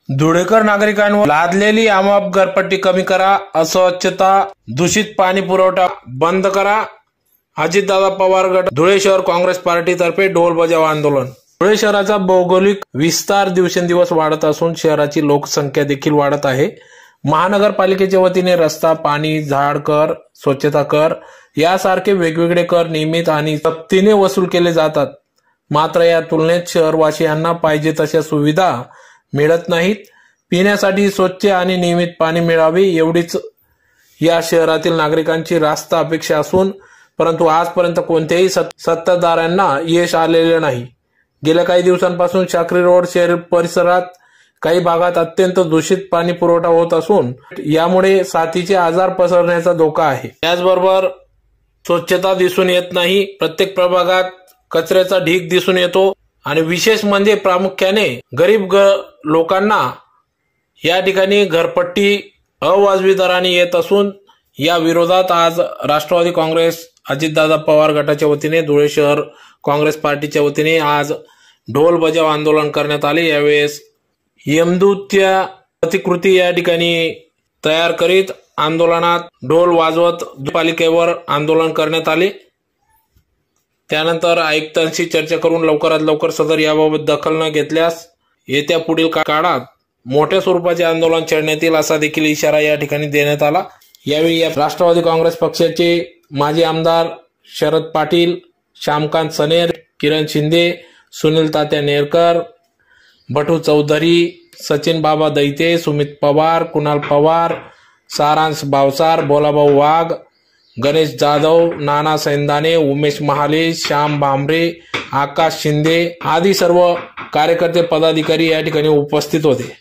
धुळेकर नागरिकांवर लादलेली अमाप घरपट्टी कमी करा, अस्वच्छता, दूषित पाणी पुरवठा बंद करा। अजितदादा पवार गट धुळे शहर काँग्रेस पार्टीतर्फे ढोल बजाव आंदोलन। धुळे शहराचा भौगोलिक विस्तार दिवसेंदिवस वाढत असून शहराची लोकसंख्या देखील वाढत आहे। महानगरपालिकेच्या वतीने रस्ता, पाणी, झाड कर, स्वच्छता कर यासारखे वेगवेगळे कर नियमित आणि सक्तीने वसूल केले जातात। मात्र या तुलनेत शहरवासियांना पाहिजे तशा सुविधा मिळत नाहीत। पिण्यासाठी स्वच्छ आणि नियमित पाणी मिळावे एवढीच या शहरातील नागरिकांची रास्त अपेक्षा असून परंतु आजपर्यंत कोणत्याही सत्ताधाऱ्यांना यश आलेले नाही। गेल्या काही दिवसांपासून साक्री रोड शहर परिसरात काही भागात अत्यंत दूषित पाणी पुरवठा होत असून यामुळे साथीचे आजार पसरण्याचा धोका आहे। त्याचबरोबर स्वच्छता दिसून येत नाही। प्रत्येक प्रभागात कचऱ्याचा ढीग दिसून येतो आणि विशेष म्हणजे प्रामुख्याने गरीब लोकांना या ठिकाणी घरपट्टी अवाजवी दराने येत असून या विरोधात आज राष्ट्रवादी काँग्रेस अजितदादा पवार गटाच्या वतीने धुळे शहर काँग्रेस पार्टीच्या वतीने आज ढोल बजाव आंदोलन करण्यात आले। यावेळेस यमदूतच्या प्रतिकृती या ठिकाणी तयार करीत आंदोलनात ढोल वाजवत पालिकेवर आंदोलन करण्यात आले। त्यानंतर आयुक्तांशी चर्चा करून लवकरात लवकर सदर याबाबत दखल न घेतल्यास येत्या पुढील काळात मोठ्या स्वरूपाचे आंदोलन छेडण्यात येईल असा देखील इशारा या ठिकाणी देण्यात आला। यावेळी राष्ट्रवादी काँग्रेस पक्षाचे माजी आमदार शरद पाटील, श्यामकांत सनेर, किरण शिंदे, सुनील तात्या नेरकर, बटू चौधरी, सचिन बाबा दैते, सुमित पवार, कुणाल पवार, सारांश भावसार, भोलाभाऊ वाघ, गणेश जाधव, नाना सैंदाने, उमेश महाले, श्याम भामरे, आकाश शिंदे आदी सर्व कार्यकर्ते पदाधिकारी या ठिकाणी उपस्थित होते।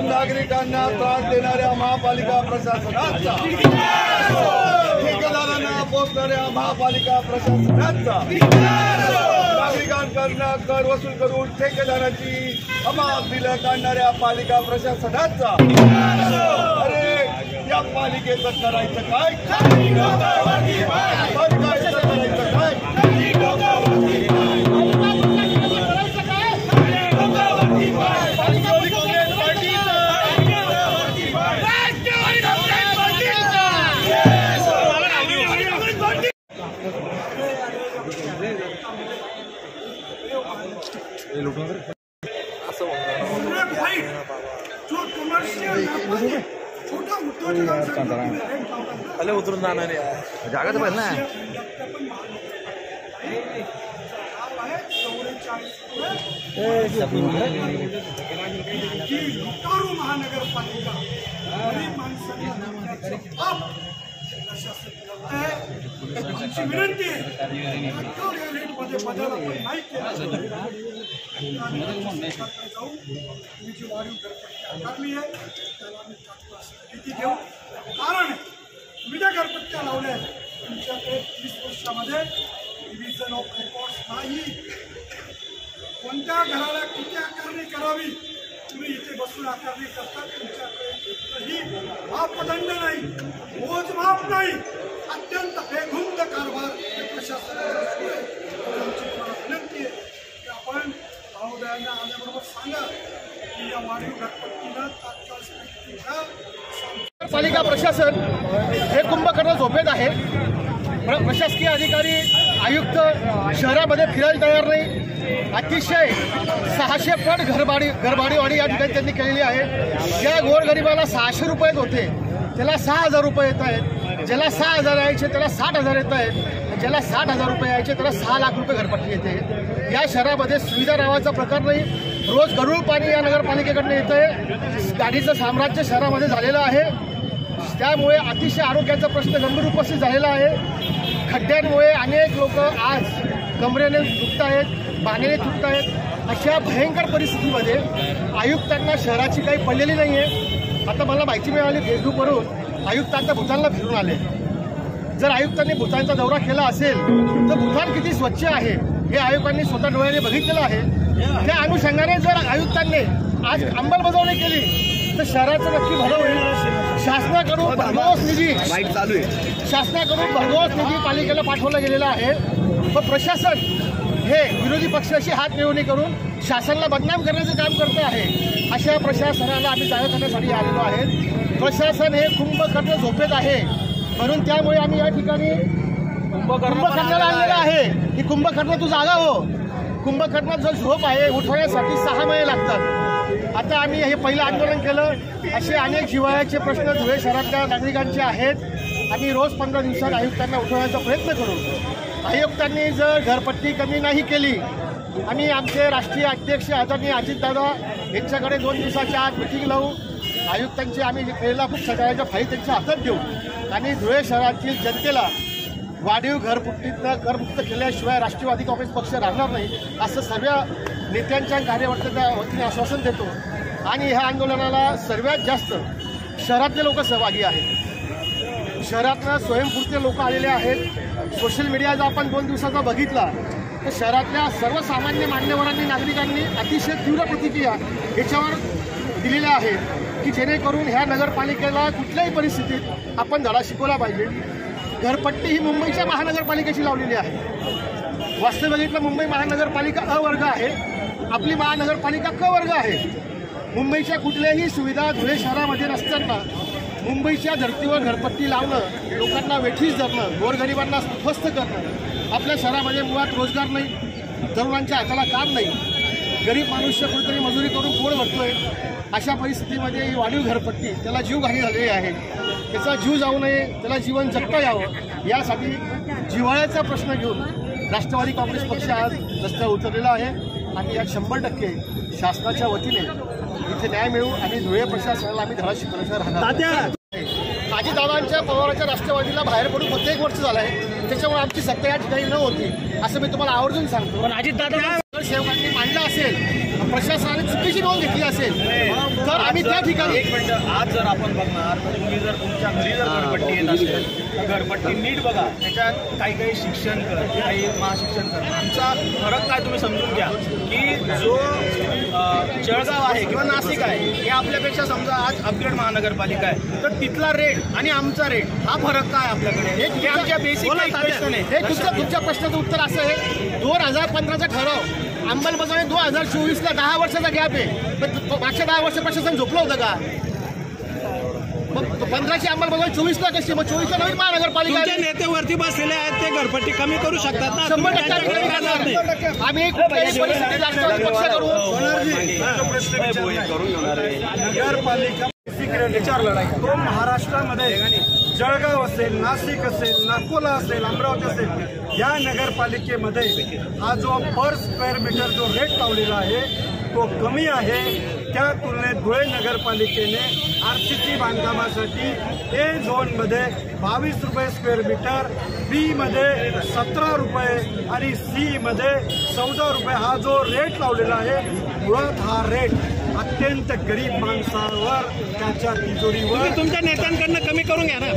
नागरिकांना त्रास देणाऱ्या महापालिका प्रशासनाचा, ठेकेदारांना पोचणाऱ्या महापालिका प्रशासनाचा, नागरिकांकडून कर वसूल करून ठेकेदाराची अमाप बिलं काढणाऱ्या पालिका प्रशासनाचा। अरे या पालिकेचं करायचं काय? करायचं काय? खाली उतरून जाणार जागा तर पाहिजे ना। महानगरपालिका आमची विनंती आहे रेटमध्ये बदल आपण नाही केला जाऊ। तुम्ही जी वाढीव घरपट्टी आकारली आहे त्याला आम्ही किती घेऊ? कारण विविध घरपट्ट्या लावल्या तुमच्याकडे 30 वर्षामध्ये डिव्हिजन ऑफ रेकॉर्ड्स नाही। कोणत्या घराला किती आकारणी करावी तुम्ही इथे बसून आकारणी करता। तुमच्याकडे मापदंड नाही, मोजमाप नाही, अत्यंत बेधुंद कारभार प्रशासनाचा सुरू आहे। आमची विनंती आहे की आपण महोदयांना आल्याबरोबर सांगा की या वाढीव घरपट्टीला तात्काळ स्थगिती द्या. पालिका प्रशासन हे कुंभकर्ण झोपेत आहे. प्रशासकीय अधिकारी आयुक्त शहरामध्ये फिरायला तयार नाही. अतिशय 600 पट घरभाडीवाढी या ठिकाणी त्यांनी केलेली आहे. ज्या गोरगरिबाला 600 रुपये होते त्याला 6,000 रुपये येत आहेत. ज्याला 6,000 यायचे त्याला 60,000 येत आहेत. ज्याला 60,000 रुपये यायचे त्याला 6 लाख रुपये घरपट्टी येते. या शहरामध्ये सुविधा नावाचा प्रकार नाही. रोज गढूळ पाणी या नगरपालिकेकडनं येतं आहे. गाडीचं साम्राज्य शहरामध्ये झालेलं आहे. त्यामुळे अतिशय आरोग्याचा प्रश्न गंभीर उपस्थित झालेला आहे. खड्ड्यांमुळे अनेक लोक आज कमरेने दुखत आहेत, बाणेने तुटत आहेत. अशा भयंकर परिस्थितीमध्ये आयुक्तांना शहराची काही पडलेली नाही आहे. आता मला माहिती मिळाली फेसबुकवरून आयुक्त आता भूतानला फिरून आले. जर आयुक्तांनी भूतानचा दौरा केला असेल तर भूतान किती स्वच्छ आहे हे आयुक्तांनी स्वतः डोळ्याने बघितलेलं आहे. त्या अनुषंगाने जर आयुक्तांनी आज अंमलबजावणी केली तर शहराचं नक्की भलं होईल. शासनाकडून भरघोस निधी पालिकेला पाठवला गेलेला आहे. पण प्रशासन हे विरोधी पक्षाशी हात मिळवणी करून शासनाला बदनाम करण्याचं काम करत आहे. अशा प्रशासनाला आम्ही जागा करण्यासाठी आलेलो आहे. प्रशासन हे कुंभकर्ण झोपेत आहे म्हणून त्यामुळे आम्ही या ठिकाणी कुंभकर्णाला आणलेलं आहे की कुंभकर्ण तू जागा हो. कुंभकर्णात जर झोप आहे उठवण्यासाठी 6 महिने लागतात. आता आम्ही हे पहिलं आंदोलन केलं. असे अनेक जिव्हाळ्याचे प्रश्न धुळे शहरातल्या नागरिकांचे आहेत. आम्ही रोज 15 दिवसात आयुक्तांना उठवण्याचा प्रयत्न करू. आयुक्तांनी जर घरपट्टी कमी नाही केली आम्ही आमचे राष्ट्रीय अध्यक्ष आदरणीय अजितदादा यांच्याकडे 2 दिवसाच्या आत मिटिंग लावू. आयुक्तांची आम्ही केलेला भ्रष्टाचाराच्या फाईल त्यांच्या हातात देऊ आणि धुळे शहरातील जनतेला वाढीव घरपट्टीतनं करमुक्त केल्याशिवाय राष्ट्रवादी काँग्रेस पक्ष राहणार नाही असं सर्व नेत्यांच्या कार्यकर्त्यांच्या वतीने आश्वासन देतो. आणि ह्या आंदोलनाला सर्वात जास्त शहरातले लोक सहभागी आहेत. शहरातनं स्वयंस्फूर्त लोक आलेले आहेत. सोशल मीडिया जर आपण 2 दिवसाचा बघितला तर शहरातल्या सर्वसामान्य मान्यवरांनी नागरिकांनी अतिशय तीव्र प्रतिक्रिया याच्यावर दिलेल्या आहेत की जेणेकरून ह्या नगरपालिकेला कुठल्याही परिस्थितीत आपण धडा शिकवला पाहिजे. घरपट्टी ही मुंबईच्या महानगरपालिकेची लावलेली आहे. वास्तविकतः मुंबई महानगरपालिका अ वर्ग आहे. आपली महानगरपालिका क वर्ग आहे. मुंबईच्या कुठल्याही सुविधा धुळे शहरामध्ये नसताना मुंबईच्या धर्तीवर घरपट्टी लावणं, लोकांना वेठीस धरणं, गोरगरिबांना उद्ध्वस्त करणं. आपल्या शहरामध्ये मुळात रोजगार नाही, तरुणांच्या हाताला काम नाही, गरीब मनुष्य कुठेतरी मजुरी करून पोट भरतोय. अशा परिस्थितीमध्ये ही वाढीव घरपट्टी त्याला जीवघाणी झालेली आहे. त्याचा जीव जाऊ नये, त्याला जीवन जगता यावं यासाठी जिव्हाळ्याचा प्रश्न घेऊन राष्ट्रवादी काँग्रेस पक्ष आज रस्त्यावर उतरलेला आहे. आणि यात 100% शासनाच्या वतीने इथे न्याय मिळू आणि धुळे प्रशासनाला आम्ही धडा शिकवण्याचा राहणार. अजितदादांच्या पवाराच्या राष्ट्रवादीला बाहेर पडून फक्त 1 वर्ष झालं आहे. त्याच्यामुळे आमची सत्ता या ठिकाणी न होती असं मी तुम्हाला आवर्जून सांगतो. पण अजितदादा सेवकांनी मांडलं असेल, प्रशासनाने चुकीची नोंद घेतली असेल तर आम्ही त्या ठिकाणी एक मिनिट आज जर आपण बघणार तर तुम्ही जर तुमच्या घरी जर घरपट्टी येत असेल तर घरपट्टी नीट बघा. त्याच्यात काही शिक्षण कर, काही महाशिक्षण कर. आमचा फरक काय तुम्ही समजून घ्या की जो जळगाव आहे किंवा नाशिक आहे हे आपल्यापेक्षा समजा आज अपग्रेड महानगरपालिका आहे तर तिथला रेट आणि आमचा रेट हा फरक काय आपल्याकडे हे आमच्या बेसिक प्रश्न आहे. हे तुमच्या प्रश्नाचं उत्तर असं आहे 2015चा ठराव अंमलबजावणी 2024ला 10 वर्षाचा गॅप आहे. पण मागच्या 10 वर्ष प्रशासन झोपलं होतं का? मग 15ची अंमलबजावणी 24ला कशी? मग 24ला नवीन महानगरपालिका नेते वरती बसलेले आहेत ते घरपट्टी कमी करू शकतात ना. 100% आम्ही कुठल्याही परिस्थितीत राष्ट्रवादी पक्ष नगरपालिका विचार लढाई तो महाराष्ट्रामध्ये जळगाव असेल, नाशिक असेल, नागपूर असेल, अमरावती असेल या नगरपालिकेमध्ये हा जो पर स्क्वेअर मीटर जो रेट लावलेला आहे तो कमी आहे. त्या तुलनेत धुळे नगरपालिकेने आरसीसी बांधकामासाठी ए झोनमध्ये 22 रुपये स्क्वेअर मीटर, बी मध्ये 17 रुपये आणि सी मध्ये 14 रुपये हा जो रेट लावलेला आहे. मुळात हा रेट अत्यंत गरीब माणसावर त्याच्या तिजोरीवर तुमच्या नेत्यांकडनं कमी करून घ्या ना.